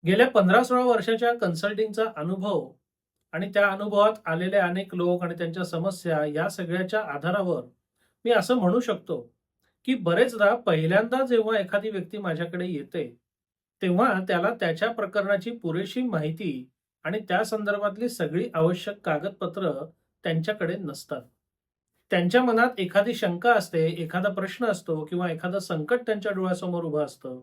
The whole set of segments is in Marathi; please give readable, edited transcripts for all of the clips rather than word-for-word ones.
गेल्या 15-16 वर्षाच्या कन्सल्टिंगचा अनुभव आणि त्या अनुभवात आलेले अनेक लोक आणि त्यांच्या समस्या या सगळ्याच्या आधारावर मी असं म्हणू शकतो, की बरेचदा पहिल्यांदा जेव्हा एखादी व्यक्ती माझ्याकडे येते, तेव्हा त्याला त्याच्या प्रकरणाची पुरेशी माहिती आणि त्या संदर्भातली सगळी आवश्यक कागदपत्र त्यांच्याकडे नसतात. त्यांच्या मनात एखादी शंका असते, एखादा प्रश्न असतो किंवा एखादं संकट त्यांच्या डोळ्यासमोर उभं असतं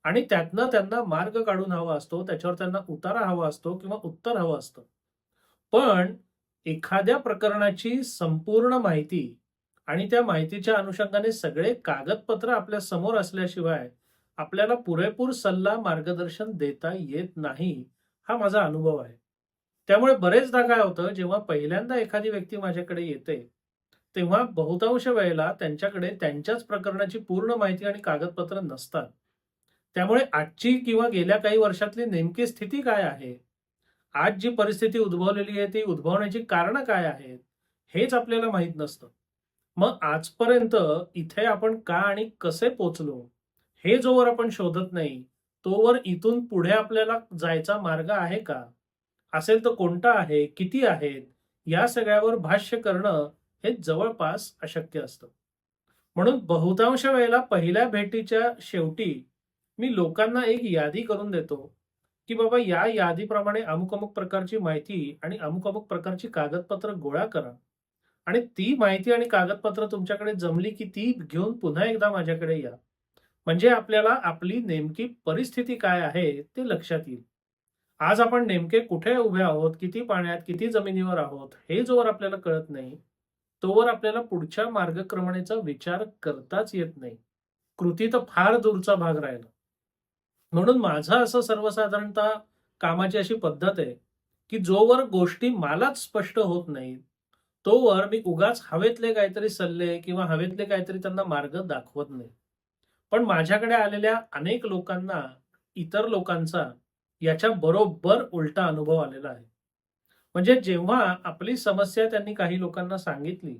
आणि त्यातनं त्यांना मार्ग काढून हवा असतो, त्याच्यावर त्यांना उतारा हवा असतो किंवा उत्तर हवं असतं. पण एखाद्या प्रकरणाची संपूर्ण माहिती आणि त्या माहितीच्या अनुषंगाने सगळे कागदपत्र आपल्या समोर असल्याशिवाय आपल्याला पुरेपूर सल्ला, मार्गदर्शन देता येत नाही, हा माझा अनुभव आहे. त्यामुळे बरेचदा काय होतं, जेव्हा पहिल्यांदा एखादी व्यक्ती माझ्याकडे येते, तेव्हा बहुतांश वेळेला त्यांच्याकडे त्यांच्याच प्रकरणाची पूर्ण माहिती आणि कागदपत्र नसतात. त्यामुळे आजची किंवा गेल्या काही वर्षातली नेमकी स्थिती काय आहे? आज जी परिस्थिती उद्भवलेली आहे, ती उद्भवण्याची कारणं काय आहेत? हेच आपल्याला माहीत नसतं. मग आजपर्यंत इथे आपण का आणि कसे पोहोचलो, हे जोवर आपण शोधत नाही, तोवर इथून पुढे आपल्याला जायचा मार्ग आहे का? असेल तर कोणता आहे? किती आहेत? या सगळ्यावर भाष्य करणं हे जवळपास अशक्य असतं. म्हणून बहुतांश वेळेला पहिल्या भेटीच्या शेवटी मी लोकांना एक यादी करून देतो, की बाबा या यादीप्रमाणे अमुक-अमुक प्रकारची माहिती आणि अमुक-अमुक प्रकारची कागदपत्र गोळा करा आणि ती माहिती आणि कागदपत्र तुमच्याकडे जमली, की ती घेऊन पुन्हा एकदा माझ्याकडे या. म्हणजे आपल्याला आपली नेमकी परिस्थिती काय आहे ते लक्षात येईल. आज आपण नेमके कुठे उभे आहोत, किती पाण्यात, किती जमिनीवर आहोत, हे जोवर आपल्याला कळत नाही, तोवर आपल्याला पुढच्या मार्गक्रमणेचा विचार करताच येत नाही. कृती तर फार दूरचा भाग राहिला. म्हणून माझं असं सर्वसाधारणतः कामाची अशी पद्धत आहे, की जोवर गोष्टी मलाच स्पष्ट होत नाहीत, तोवर मी उगाच हवेतले काहीतरी सल्ले किंवा हवेतले काहीतरी त्यांना मार्ग दाखवत नाही. पण माझ्याकडे आलेल्या अनेक लोकांना, इतर लोकांचा याच्या बरोबर उलटा अनुभव आलेला आहे. म्हणजे जेव्हा आपली समस्या त्यांनी काही लोकांना सांगितली,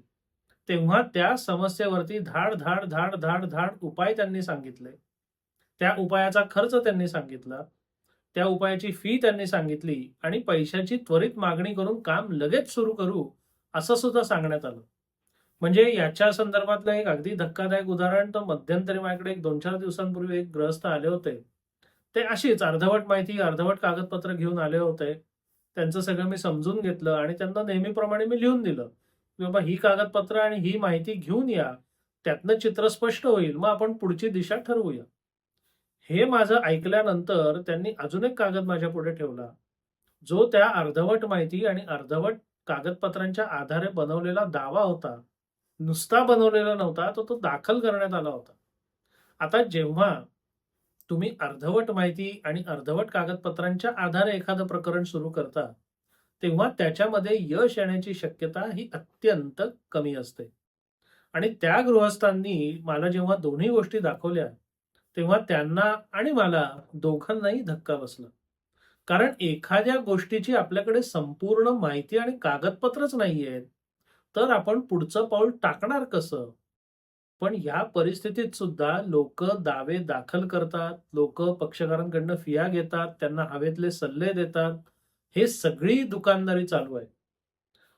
तेव्हा त्या समस्येवरती धाड, धाड, धाड, धाड, धाड उपाय त्यांनी सांगितले. त्या उपायाचा खर्च त्यांनी सांगितला. त्या उपायाची फी त्यांनी सांगितली आणि पैशाची त्वरित मागणी करून काम लगेच सुरू करू, असं सुद्धा सांगण्यात आलं. म्हणजे याच्या संदर्भातलं एक अगदी धक्कादायक उदाहरण तर मध्यंतरी माझ्याकडे एक 2-4 दिवसांपूर्वी एक गृहस्थ आले होते. ते अशीच अर्धवट माहिती, अर्धवट कागदपत्र घेऊन आले होते. त्यांचं सगळं मी समजून घेतलं आणि त्यांना नेहमीप्रमाणे मी लिहून दिलं, की बाबा ही कागदपत्र आणि ही माहिती घेऊन या. त्यातनं चित्र स्पष्ट होईल. मग आपण पुढची दिशा ठरवूया. हे माझं ऐकल्यानंतर त्यांनी अजून एक कागद माझ्यापुढे ठेवला, जो त्या अर्धवट माहिती आणि अर्धवट कागदपत्रांच्या आधारे बनवलेला दावा होता. नुसता बनवलेला नव्हता, तो दाखल करण्यात आला होता. आता जेव्हा तुम्ही अर्धवट माहिती आणि अर्धवट कागदपत्रांच्या आधारे एखादं प्रकरण सुरू करता, तेव्हा त्याच्यामध्ये यश येण्याची शक्यता ही अत्यंत कमी असते. आणि त्या गृहस्थांनी मला जेव्हा दोन्ही गोष्टी दाखवल्या, तेव्हा त्यांना आणि मला दोघांनाही धक्का बसला. कारण एखाद्या गोष्टीची आपल्याकडे संपूर्ण माहिती आणि कागदपत्रच नाहीयेत, तर आपण पुढचं पाऊल टाकणार कसं? पण ह्या परिस्थितीत सुद्धा लोकं दावे दाखल करतात, लोकं पक्षकारांकडनं फिया घेतात, त्यांना हवेतले सल्ले देतात. हे सगळी दुकानदारी चालू आहे.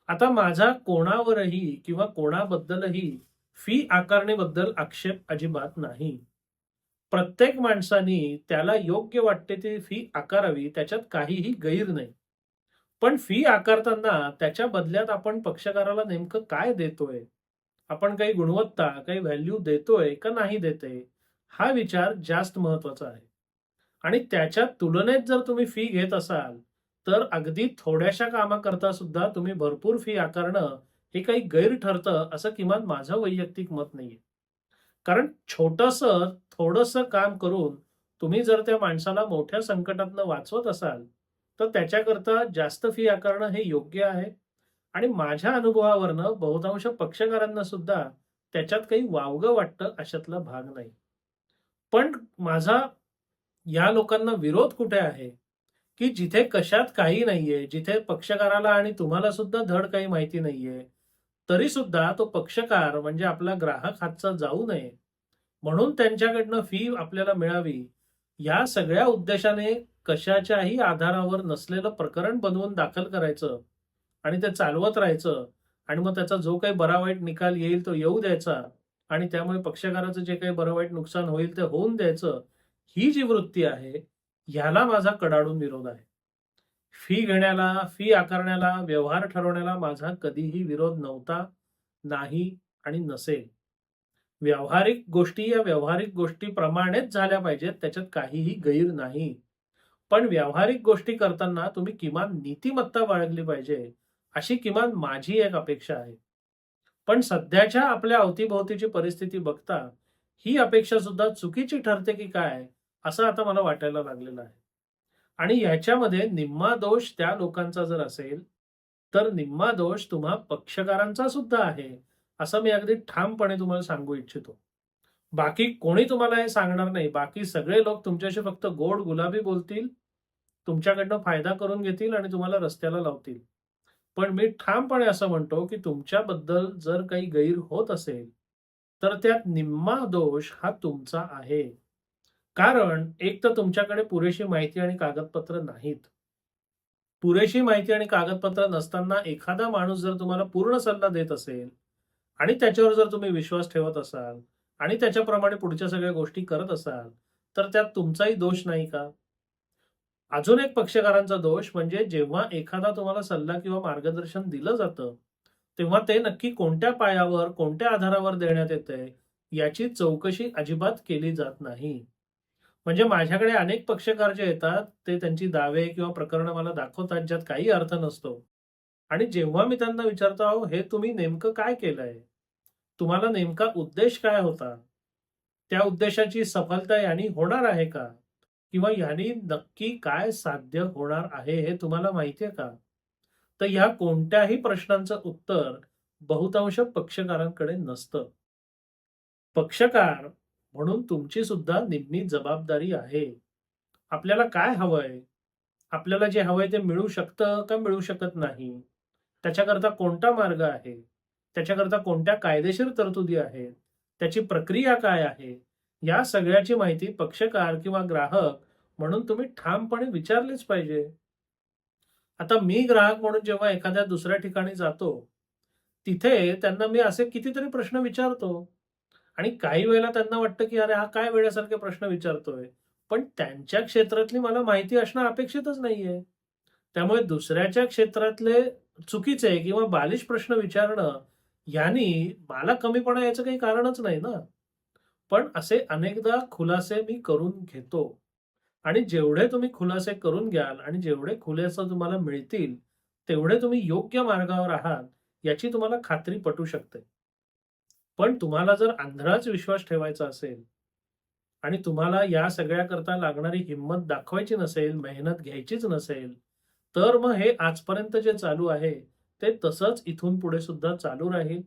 आता माझा कोणावरही किंवा कोणाबद्दलही फी आकारणीबद्दल आक्षेप अजिबात नाही. प्रत्येक माणसाने त्याला योग्य वाटते ती फी आकारावी, त्याच्यात काहीही गैर नाही. पण फी आकारताना त्याच्या बदल्यात आपण पक्षकाराला नेमकं काय देतोय? आपण काही गुणवत्ता, काही व्हॅल्यू देतोय का नाही देतोय? हा विचार जास्त महत्त्वाचा आहे. आणि त्याच्या तुलनेत जर तुम्ही फी घेत असाल, तर अगदी थोड्याशा कामाकरता सुद्धा तुम्ही भरपूर फी आकारणं हे काही गैर ठरतं, असं किमान माझं वैयक्तिक मत नाहीये. कारण छोटंसं, थोडंसं काम करून तुम्ही जर त्या माणसाला मोठ्या संकटातनं वाचवत असाल, तर त्याच्याकरता जास्त फी आकारणं हे योग्य आहे आणि माझ्या अनुभवावरनं बहुतांश पक्षकारांना सुद्धा त्याच्यात काही वावगं वाटतं अशातला भाग नाही. पण माझा या लोकांना विरोध कुठे आहे, की जिथे कशात काही नाहीये, जिथे पक्षकाराला आणि तुम्हाला सुद्धा धड काही माहिती नाहीये, तरी सुद्धा तो पक्षकार म्हणजे आपला ग्राहक हातचा जाऊ नये, म्हणून त्यांच्याकडनं फी आपल्याला मिळावी, या सगळ्या उद्देशाने कशाच्याही आधारावर नसलेलं प्रकरण बनवून दाखल करायचं आणि ते चालवत राहायचं आणि मग त्याचा जो काही बरा वाईट निकाल येईल तो येऊ द्यायचा आणि त्यामुळे पक्षकाराचं जे काही बरं वाईट नुकसान होईल ते होऊन द्यायचं, ही जी वृत्ती आहे, ह्याला माझा कडाडून विरोध आहे. फी घेण्याला, फी आकारण्याला, व्यवहार ठरवण्याला माझा कधीही विरोध नव्हता, नाही आणि नसेल. व्यावहारिक गोष्टी या व्यावहारिक गोष्टीप्रमाणेच झाल्या पाहिजेत, त्याच्यात काहीही गैर नाही. पण व्यावहारिक गोष्टी करताना तुम्ही किमान नीतिमत्ता बाळगली पाहिजे, अशी किमान माझी एक अपेक्षा आहे. पण सध्याच्या आपल्या अवतीभोवतीची परिस्थिती बघता, ही अपेक्षा सुद्धा चुकीची ठरते की काय, असं आता मला वाटायला लागलेलं आहे. आणि ह्याच्यामध्ये निम्मा दोष त्या लोकांचा जर असेल, तर निम्मा दोष तुम्हा पक्षकारांचा सुद्धा आहे, असं मी अगदी ठामपणे तुम्हाला सांगू इच्छितो. बाकी कोणी तुम्हाला हे सांगणार नाही. बाकी सगळे लोक तुमच्याशी फक्त गोड गुलाबी बोलतील, तुमच्याकडनं फायदा करून घेतील आणि तुम्हाला रस्त्याला लावतील. पण मी ठामपणे असं म्हणतो, की तुमच्याबद्दल जर काही गैर होत असेल, तर त्यात निम्मा दोष हा तुमचा आहे. कारण एक तर तुमच्याकडे पुरेशी माहिती आणि कागदपत्र नाहीत. पुरेशी माहिती आणि कागदपत्र नसताना एखादा माणूस जर तुम्हाला पूर्ण सल्ला देत असेल आणि त्याच्यावर जर तुम्ही विश्वास ठेवत असाल आणि त्याच्याप्रमाणे पुढच्या सगळ्या गोष्टी करत असाल, तर त्यात तुमचाही दोष नाही का? अजून एक पक्षकारांचा दोष म्हणजे जेव्हा एखादा तुम्हाला सल्ला किंवा मार्गदर्शन दिलं जातं, तेव्हा ते नक्की कोणत्या पायावर, कोणत्या आधारावर देण्यात येतंय, याची चौकशी अजिबात केली जात नाही. म्हणजे माझ्याकडे अनेक पक्षकार जे येतात, ते त्यांची दावे किंवा प्रकरणं मला दाखवतात, ज्यात काही अर्थ नसतो. आणि जेव्हा मी त्यांना विचारतो, "अहो, हे तुम्ही नेमकं काय केलंय? तुम्हाला नेमका उद्देश काय होता? त्या उद्देशाची सफलता यानी होणार आहे का? किंवा ह्यानी नक्की काय साध्य होणार आहे, हे तुम्हाला माहिती आहे का?" तर ह्या कोणत्याही प्रश्नांचं उत्तर बहुतांश पक्षकारांकडे नसतं. पक्षकार म्हणून तुमची सुद्धा निम्मी जबाबदारी आहे. आपल्याला काय हवंय? आपल्याला जे हवंय ते मिळू शकतं का मिळू शकत नाही? त्याच्याकरता कोणता मार्ग आहे? त्याच्याकरता कोणत्या कायदेशीर तरतुदी आहेत? त्याची प्रक्रिया काय आहे? या सगळ्याची माहिती पक्षकार किंवा ग्राहक म्हणून तुम्ही ठामपणे विचारलीच पाहिजे. आता मी ग्राहक म्हणून जेव्हा एखाद्या दुसऱ्या ठिकाणी जातो, तिथे त्यांना मी असे कितीतरी प्रश्न विचारतो आणि काही वेळेला त्यांना वाटतं, की "अरे, हा काय वेड्यासारखे प्रश्न विचारतोय?" पण त्यांच्या क्षेत्रातली मला माहिती असणं अपेक्षितच नाहीये. त्यामुळे दुसऱ्याच्या क्षेत्रातले चुकीचे किंवा बालिश प्रश्न विचारणं, यानी मला कमीपणा याचं काही कारणच नाही ना. पण असे अनेकदा खुलासे मी करून घेतो आणि जेवढे तुम्ही खुलासे करून घ्याल आणि जेवढे खुलासे तुम्हाला मिळतील, तेवढे तुम्ही योग्य मार्गावर आहात, याची तुम्हाला खात्री पटू शकते. पण तुम्हाला जर आंधळाच विश्वास ठेवायचा असेल आणि तुम्हाला या सगळ्याकरता लागणारी हिंमत दाखवायची नसेल, मेहनत घ्यायचीच नसेल, तर मग हे आजपर्यंत जे चालू आहे, ते तसंच इथून पुढे सुद्धा चालू राहील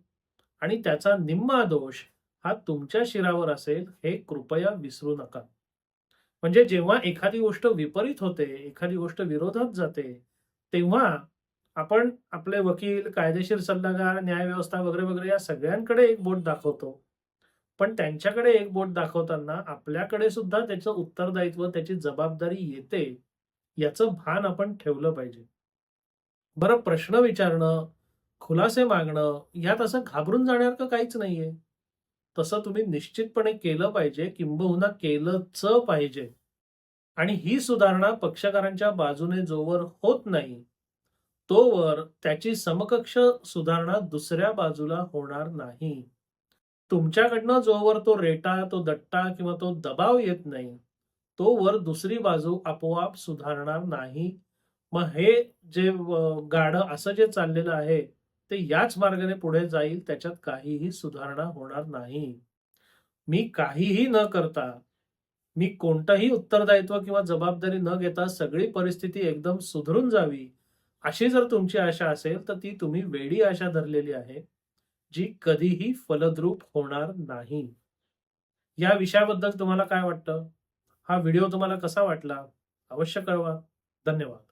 आणि त्याचा निम्मा दोष हा तुमच्या शिरावर असेल, हे कृपया विसरू नका. म्हणजे जेव्हा एखादी गोष्ट विपरीत होते, एखादी गोष्ट विरोधात जाते, तेव्हा आपण आपले वकील, कायदेशीर सल्लागार, न्यायव्यवस्था वगैरे, वगैरे या सगळ्यांकडे एक बोट दाखवतो. पण त्यांच्याकडे एक बोट दाखवताना आपल्याकडे सुद्धा त्याचं उत्तरदायित्व, त्याची जबाबदारी येते, याचं भान आपण ठेवलं पाहिजे. बरं प्रश्न विचारणं, खुलासे मागणं, यात असं घाबरून जाण्यासारखं काहीच नाहीये. तसं तुम्ही निश्चितपणे केलं पाहिजे, किंबहुना केलंच पाहिजे. आणि ही सुधारणा पक्षकारांच्या बाजूने जोवर होत नाही, तोवर त्याची समकक्ष सुधारणा दुसऱ्या बाजूला होणार नाही. तुमच्याकडनं जोवर तो रेटा, तो दट्टा किंवा तो दबाव येत नाही, तोवर दुसरी बाजू आपोआप सुधारणार नाही. मग हे जे गाडं असं जे चाललेलं आहे, ते याच मार्गाने पुढे जाईल, त्याच्यात काहीही सुधारणा होणार नाही. मी काहीही न करता, मी कोणतंही उत्तरदायित्व किंवा जबाबदारी न घेता सगळी परिस्थिती एकदम सुधरून जावी, अशी जर तुमची आशा असेल, तर ती तुम्ही वेडी आशा धरलेली आहे, जी कधीही फलद्रूप होणार नाही. या विषयाबद्दल तुम्हाला काय वाटतं? हा व्हिडिओ तुम्हाला कसा वाटला? अवश्य कळवा. धन्यवाद.